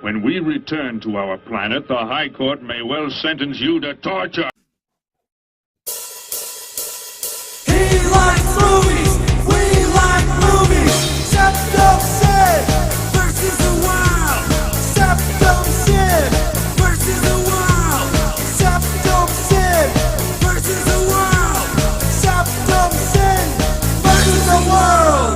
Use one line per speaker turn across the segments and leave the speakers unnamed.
When we return to our planet, the High Court may well sentence you to torture.
He likes movies, we like movies. Septum Sin versus the Wild. Septum Sin versus the Wild. Septum Sin versus the Wild. Septum Sin versus the world.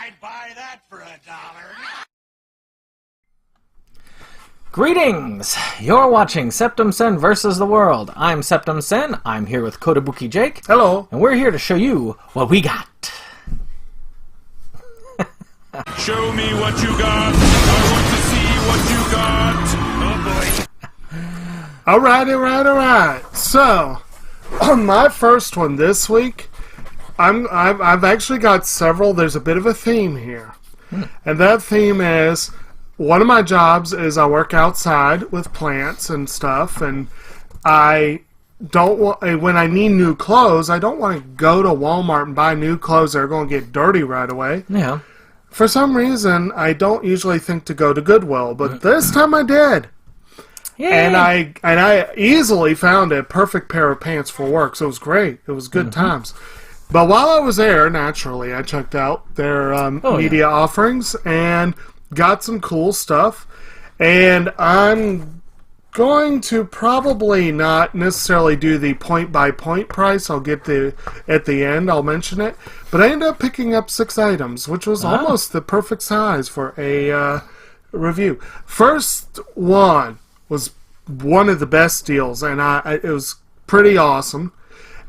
I'd buy that for $1.
Greetings! You're watching Septum Sen versus the World. I'm Septum Sen. I'm here with Kotobuki Jake.
Hello.
And we're here to show you what we got.
Show me what you got. I want to see what you got. Oh boy.
Alright. So, on my first one this week, I've actually got several. There's a bit of a theme here. And that theme is, one of my jobs is I work outside with plants and stuff, and I don't want, when I need new clothes, I don't want to go to Walmart and buy new clothes that are going to get dirty right away.
Yeah.
For some reason, I don't usually think to go to Goodwill, but this time I did.
Yay.
And I easily found a perfect pair of pants for work, so it was great. It was good times. But while I was there, naturally, I checked out their media offerings and got some cool stuff. And I'm going to probably not necessarily do the point-by-point price. I'll get at the end, I'll mention it. But I ended up picking up 6 items, which was almost the perfect size for a review. First one was one of the best deals, and it was pretty awesome.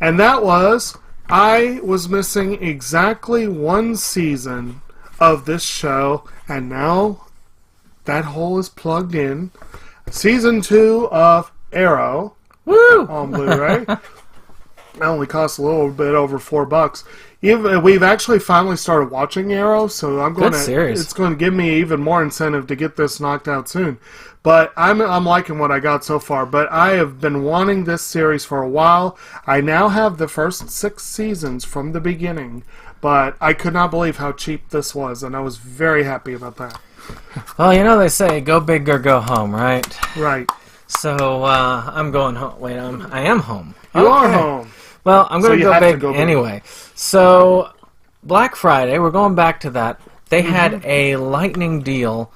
And that was, I was missing exactly 1 season of this show, and now that hole is plugged in. Season 2 of Arrow.
Woo!
On Blu-ray. That only costs a little bit over $4. We've actually finally started watching Arrow, so it's going to give me even more incentive to get this knocked out soon. But I'm liking what I got so far. But I have been wanting this series for a while. I now have the first 6 seasons from the beginning, but I could not believe how cheap this was, and I was very happy about that.
Well, you know they say, go big or go home, right?
Right.
So, I'm going home. Wait, I am home.
You are home.
Well, I'm going to go big
big
anyway. So, Black Friday, we're going back to that. They had a lightning deal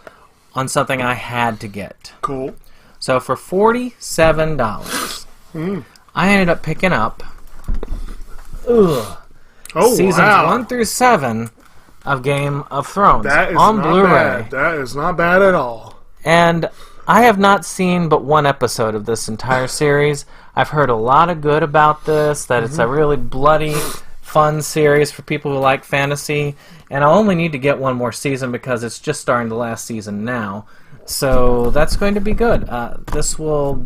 on something I had to get.
Cool.
So, for $47, I ended up picking up seasons 1 through 7 of Game of Thrones
that is
on
not
Blu-ray.
Bad. That is not bad at all.
And I have not seen but 1 episode of this entire series. I've heard a lot of good about this, that it's a really bloody, fun series for people who like fantasy. And I'll only need to get 1 more season because it's just starting the last season now. So that's going to be good. This will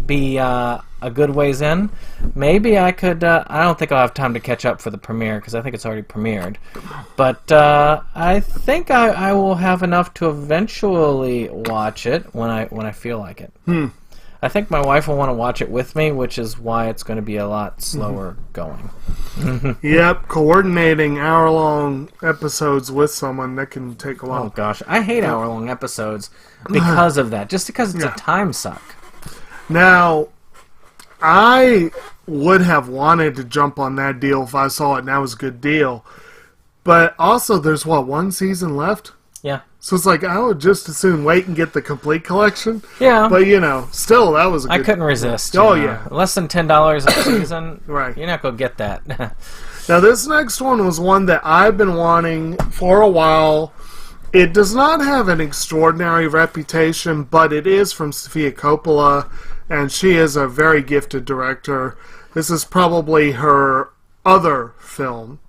be a good ways in. Maybe I could... I don't think I'll have time to catch up for the premiere because I think it's already premiered. But I think I will have enough to eventually watch it when I feel like it. I think my wife will want to watch it with me, which is why it's going to be a lot slower going.
Yep, coordinating hour-long episodes with someone, that can take a while.
Oh gosh, I hate hour-long episodes because of that, just because it's a time suck.
Now, I would have wanted to jump on that deal if I saw it and that was a good deal. But also, there's 1 season left?
Yeah.
So it's like, I would just as soon wait and get the complete collection.
Yeah.
But, still, that was a good...
I couldn't resist.
Yeah.
Less than $10 a season,
right.
You're not going to get that.
Now, this next one was one that I've been wanting for a while. It does not have an extraordinary reputation, but it is from Sofia Coppola, and she is a very gifted director. This is probably her other film.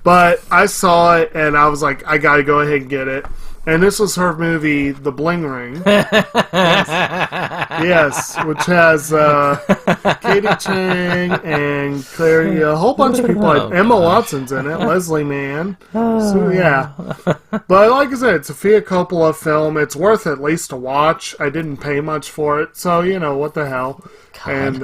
But I saw it, and I was like, I gotta go ahead and get it. And this was her movie, The Bling Ring. Yes, which has Katie Chang and Clary, a whole bunch of people. Emma Watson's in it, Leslie Mann. So, yeah. But like I said, it's a Sofia Coppola film. It's worth at least a watch. I didn't pay much for it, so, what the hell.
God.
And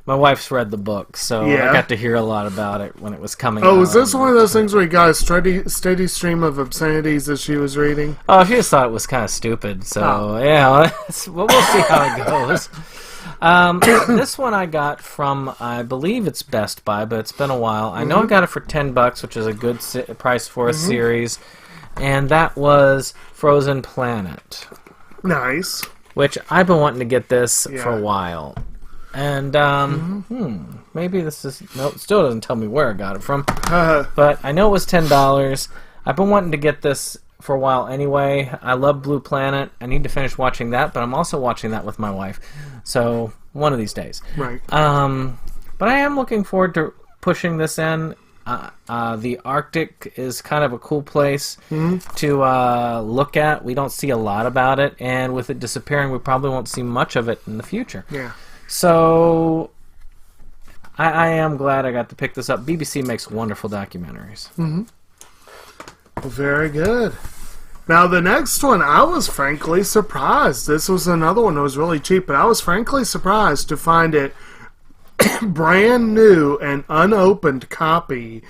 My wife's read the book, so
Yeah.
I got to hear a lot about it when it was coming
Oh,
out.
was this one of those things where you got a steady stream of obscenities as she was reading?
Oh, she just thought it was kind of stupid, so yeah, we'll see how it goes. This one I got from, I believe it's Best Buy, but it's been a while. I know I got it for $10, which is a good price for a series, and that was Frozen Planet,
Nice.
which I've been wanting to get this
Yeah.
for a while. And, maybe this is... No, it still doesn't tell me where I got it from. But I know it was $10. I've been wanting to get this for a while anyway. I love Blue Planet. I need to finish watching that, but I'm also watching that with my wife. So, one of these days.
Right.
But I am looking forward to pushing this in. The Arctic is kind of a cool place to look at. We don't see a lot about it, and with it disappearing, we probably won't see much of it in the future.
Yeah.
So, I am glad I got to pick this up. BBC makes wonderful documentaries.
Very good. Now, the next one, I was frankly surprised. This was another one that was really cheap, but I was frankly surprised to find it brand new and unopened copy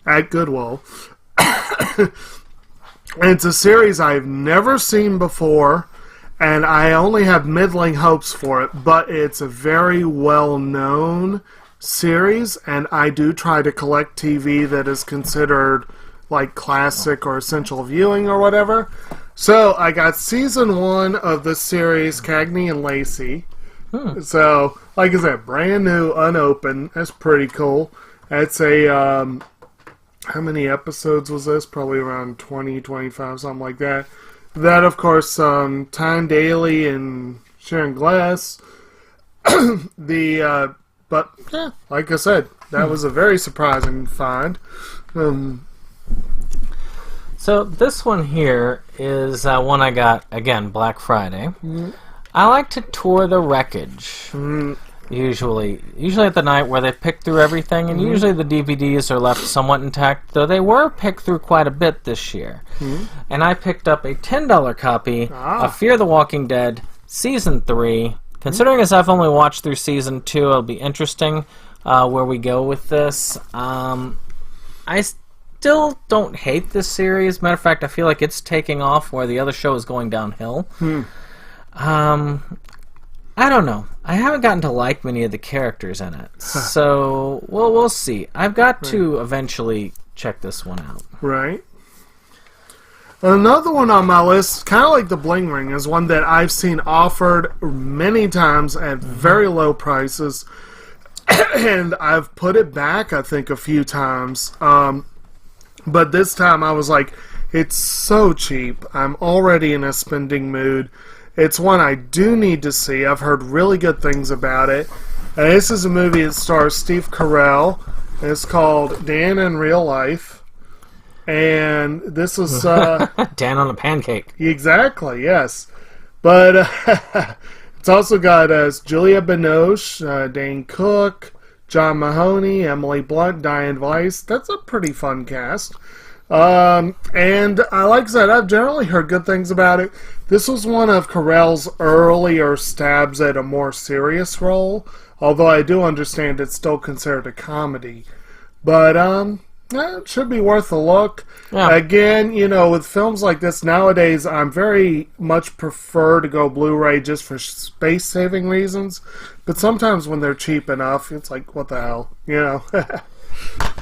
at Goodwill. And it's a series I've never seen before, and I only have middling hopes for it, but it's a very well-known series, and I do try to collect TV that is considered like classic or essential viewing or whatever. So I got season 1 of the series Cagney and Lacey. So, like I said, brand new, unopened. That's pretty cool. That's a, how many episodes was this? Probably around 20, 25, something like that. That, of course, Tyne Daly and Sharon Glass. But, yeah, like I said, that was a very surprising find.
So this one here is one I got, again, Black Friday. I like to tour the wreckage, usually at the night where they pick through everything, and usually the DVDs are left somewhat intact, though they were picked through quite a bit this year. And I picked up a $10 copy of Fear the Walking Dead Season 3. Considering as I've only watched through Season 2, it'll be interesting where we go with this. I still don't hate this series. Matter of fact, I feel like it's taking off where the other show is going downhill. I don't know. I haven't gotten to like many of the characters in it. So, well, we'll see. I've got to eventually check this one out.
Right. Another one on my list, kind of like the Bling Ring, is one that I've seen offered many times at very low prices. And I've put it back, I think, a few times. But this time I was like, it's so cheap. I'm already in a spending mood. It's one I do need to see. I've heard really good things about it. This is a movie that stars Steve Carell. And it's called Dan in Real Life. And this is...
Dan on a pancake.
Exactly, yes. But it's also got Julia Binoche, Dane Cook, John Mahoney, Emily Blunt, Diane Weiss. That's a pretty fun cast. And like I said, I've generally heard good things about it. This was one of Carell's earlier stabs at a more serious role, although I do understand it's still considered a comedy. But it should be worth a look.
Yeah.
Again, with films like this nowadays, I'm very much prefer to go Blu-ray just for space-saving reasons. But sometimes when they're cheap enough, it's like, what the hell,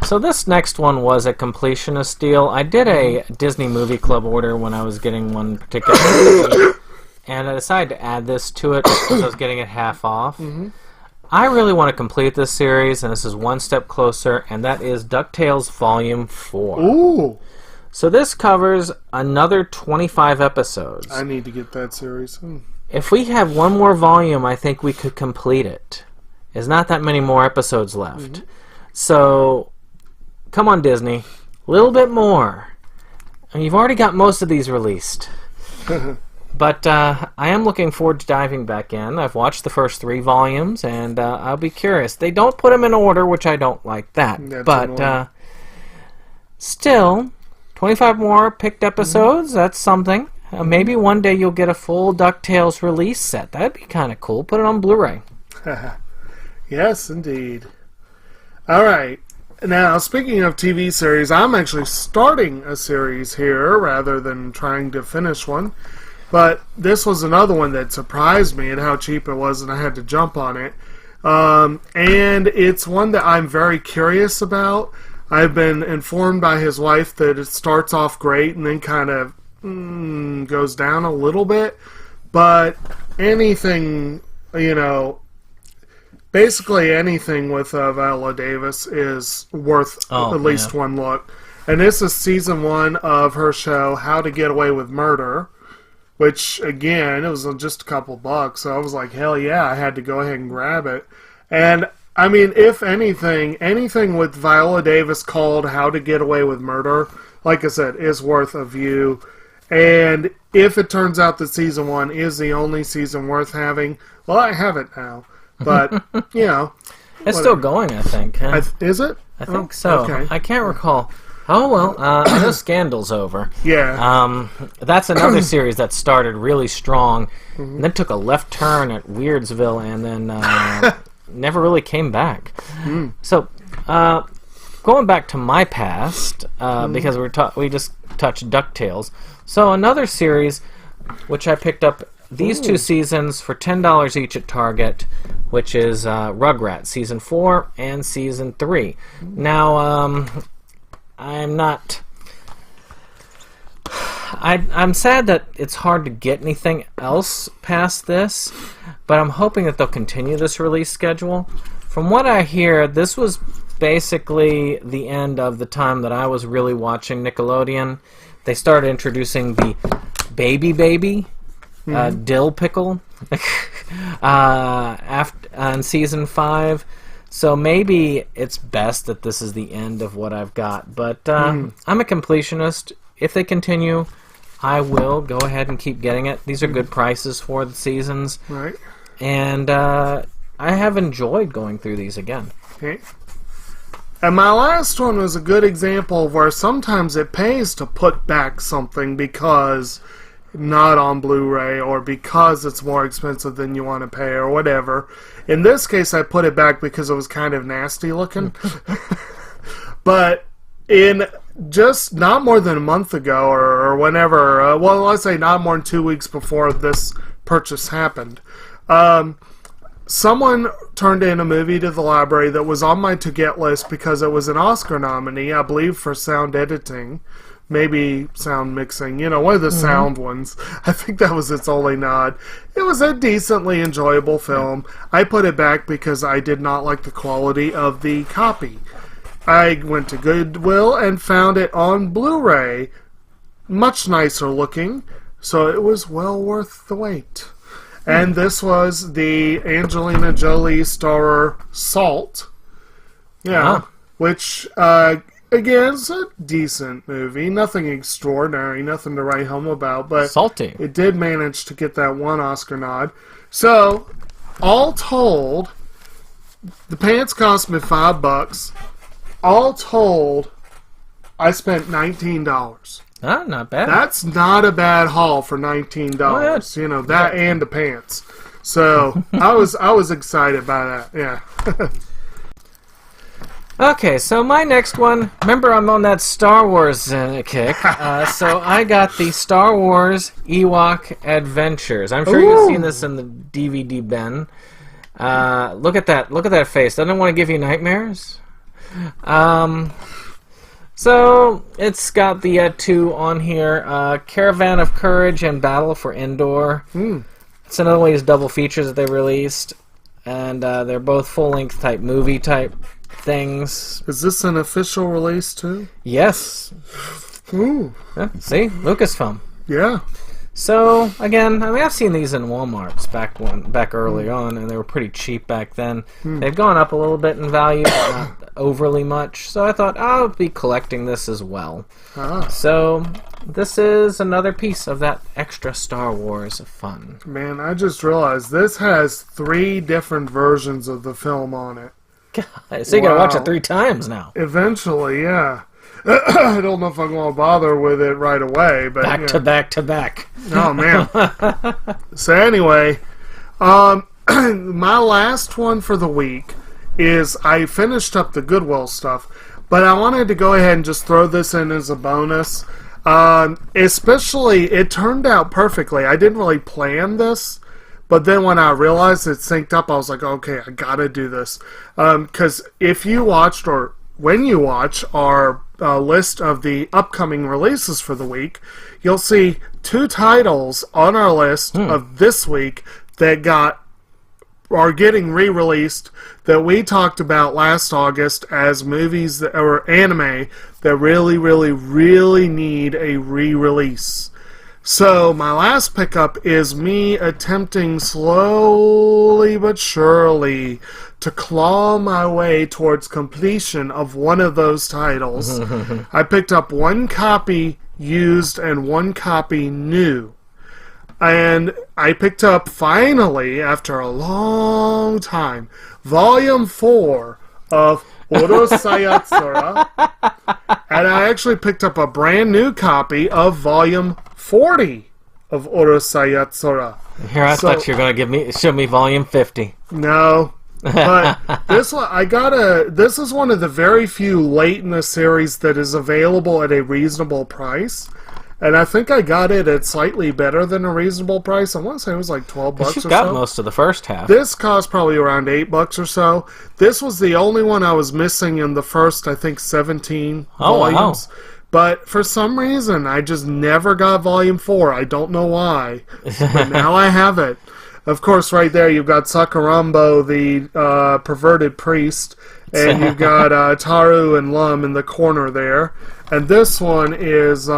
So this next one was a completionist deal. I did a Disney Movie Club order when I was getting one particular movie, and I decided to add this to it because I was getting it half off. I really want to complete this series, and this is one step closer, and that is DuckTales Volume 4.
Ooh!
So this covers another 25 episodes.
I need to get that series.
If we have one more volume, I think we could complete it. There's not that many more episodes left. So, come on, Disney. A little bit more. And you've already got most of these released. But I am looking forward to diving back in. I've watched the first 3 volumes, and I'll be curious. They don't put them in order, which I don't like that. But still, 25 more picked episodes, that's something. Maybe one day you'll get a full DuckTales release set. That'd be kind of cool. Put it on Blu-ray.
Yes, indeed. All right. Now, speaking of TV series, I'm actually starting a series here rather than trying to finish one. But this was another one that surprised me at how cheap it was, and I had to jump on it. And it's one that I'm very curious about. I've been informed by his wife that it starts off great and then kind of goes down a little bit. But anything, basically anything with Viola Davis is worth at least one look. And this is season 1 of her show, How to Get Away with Murder, which, again, it was just a couple bucks. So I was like, hell yeah, I had to go ahead and grab it. And, I mean, if anything with Viola Davis called How to Get Away with Murder, like I said, is worth a view. And if it turns out that season 1 is the only season worth having, well, I have it now. But,
It's still going, I think. Huh?
Is it?
I think so.
Okay.
I can't recall. Oh, well, I know Scandal's over.
Yeah.
That's another series that started really strong, and then took a left turn at Weirdsville, and then never really came back. So, going back to my past, because we just touched DuckTales. So another series, which I picked up these 2 seasons for $10 each at Target, which is Rugrats, Season 4 and Season 3. Now, I'm not... I'm sad that it's hard to get anything else past this, but I'm hoping that they'll continue this release schedule. From what I hear, this was basically the end of the time that I was really watching Nickelodeon. They started introducing the Baby dill pickle in season 5. So maybe it's best that this is the end of what I've got. But I'm a completionist. If they continue, I will go ahead and keep getting it. These are good prices for the seasons.
Right.
And I have enjoyed going through these again.
Okay. And my last one was a good example of where sometimes it pays to put back something because not on Blu-ray or because it's more expensive than you want to pay or whatever. In this case, I put it back because it was kind of nasty looking. But in just not more than a month ago or whenever, well, let's say not more than 2 weeks before this purchase happened, someone turned in a movie to the library that was on my to-get list because it was an Oscar nominee, I believe, for sound editing. Maybe sound mixing, one of the sound ones. I think that was its only nod. It was a decently enjoyable film. I put it back because I did not like the quality of the copy. I went to Goodwill and found it on Blu-ray. Much nicer looking, so it was well worth the wait. And this was the Angelina Jolie starrer Salt. Yeah, which... again, it's a decent movie. Nothing extraordinary, nothing to write home about, but
salty.
It did manage to get that one Oscar nod. So, all told, the pants cost me $5. All told, I spent $19.
Ah, not bad.
That's not a bad haul for $19.
Oh, yeah.
That and the pants. So, I was excited by that, yeah.
Okay, so my next one, remember I'm on that Star Wars kick, so I got the Star Wars Ewok Adventures. I'm sure you've seen this in the DVD bin. Look at that face. Doesn't it want to give you nightmares? So it's got the 2 on here, Caravan of Courage and Battle for Endor. It's another one of these double features that they released, and they're both full-length type movie type things.
Is this an official release too?
Yes.
Ooh.
Yeah, see? Lucasfilm.
Yeah.
So, again, I mean, I've seen these in Walmarts back early on, and they were pretty cheap back then. They've gone up a little bit in value, but not overly much, so I thought I'll be collecting this as well. So, this is another piece of that extra Star Wars fun. Man,
I just realized this has 3 different versions of the film on it.
God, so you gotta watch it 3 times now.
Eventually, yeah. I don't know if I'm going to bother with it right away, but
back to back to back.
Oh man. So anyway, my last one for the week is I finished up the Goodwill stuff, but I wanted to go ahead and just throw this in as a bonus. Especially, it turned out perfectly. I didn't really plan this, but then when I realized it synced up, I was like, okay, I gotta do this. Because if you watched, or when you watch our list of the upcoming releases for the week, you'll see 2 titles on our list of this week that are getting re-released that we talked about last August as movies that, or anime that really, really, really need a re-release. So my last pickup is me attempting slowly but surely to claw my way towards completion of one of those titles. I picked up 1 copy used and 1 copy new. And I picked up, finally, after a long time, Volume 4 of Orosayatsura. And I actually picked up a brand new copy of Volume 40 of Orosayatsura.
Here, I thought you were going to show me Volume 50.
No. But this one, this is one of the very few late in the series that is available at a reasonable price. And I think I got it at slightly better than a reasonable price. I want to say it was like $12 or so.
You got most of the first half.
This cost probably around $8 or so. This was the only one I was missing in the first, I think, 17 volumes. Wow. But for some reason, I just never got Volume 4. I don't know why. But now I have it. Of course, right there, you've got Sakurambo, the perverted priest. And you've got Taru and Lum in the corner there. And this one is...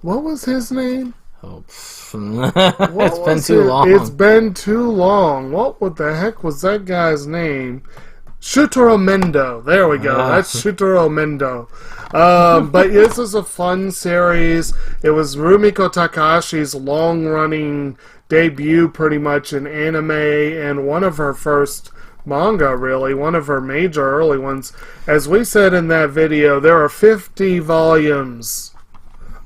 what was his name?
Oh, it's been too long.
It's been too long. What the heck was that guy's name? Shutaro Mendo. There we go. That's Shutaro Mendo. But this is a fun series. It was Rumiko Takahashi's long-running debut, pretty much, in anime, and one of her first manga, really. One of her major early ones. As we said in that video, there are 50 volumes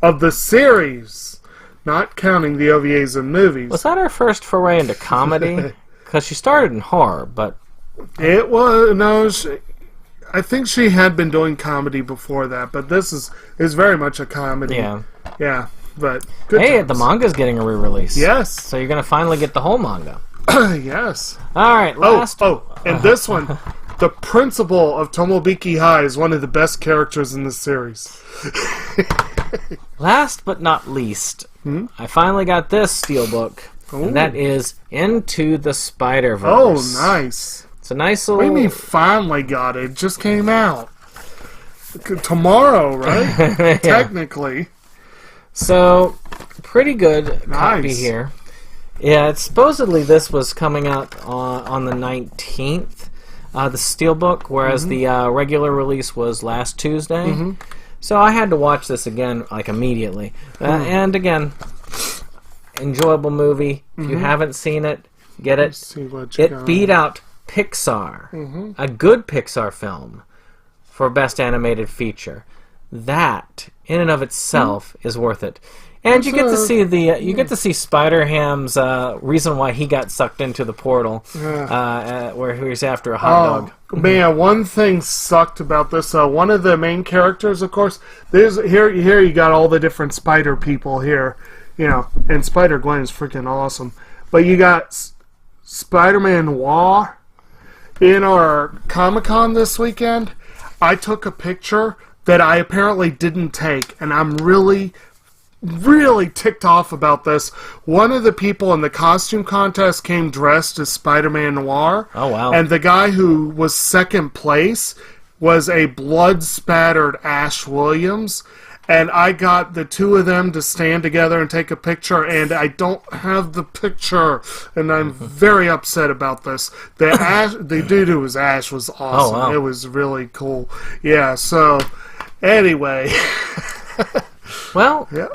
of the series, not counting the OVAs and movies.
Was that her first foray into comedy? Because she started in horror, but...
It was... No, I think she had been doing comedy before that, but this is very much a comedy.
Yeah.
Yeah, but good
Hey,
times.
the manga's getting a re-release.
Yes.
So you're going to finally get the whole manga.
Yes.
Alright, last...
and this one... The principal of Tomobiki High is one of the best characters in this series.
Last but not least, I finally got this steelbook, and that is Into the Spider-Verse.
Oh, nice.
It's a nice little...
What do you mean finally got it? It just came out. Tomorrow, right?
Yeah.
Technically.
So, pretty good copy here. Yeah, supposedly this was coming out on the 19th. The steelbook, whereas the regular release was last Tuesday. So I had to watch this again, like, immediately. And again, enjoyable movie. If you haven't seen it, get it. It beat out Pixar, a good Pixar film, for Best Animated Feature. That, in and of itself, is worth it. And you get to see see Spider-Ham's reason why he got sucked into the portal, where he was after a hot dog.
Man, one thing sucked about this. One of the main characters, of course, here you got all the different Spider people here, and Spider-Gwen is freaking awesome. But you got Spider-Man Noir in our Comic-Con this weekend. I took a picture that I apparently didn't take, and I'm really ticked off about this. One of the people in the costume contest came dressed as Spider-Man Noir.
Oh, wow.
And the guy who was second place was a blood-spattered Ash Williams. And I got the two of them to stand together and take a picture, and I don't have the picture, and I'm very upset about this. The dude who was Ash was awesome.
Oh, wow.
It was really cool. Yeah, so, anyway.
Well...
Yeah.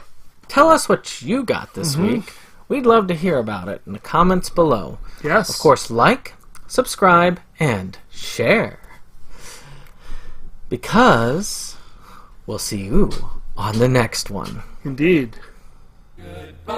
Tell us what you got this week. We'd love to hear about it in the comments below.
Yes.
Of course, like, subscribe, and share. Because we'll see you on the next one.
Indeed.
Goodbye.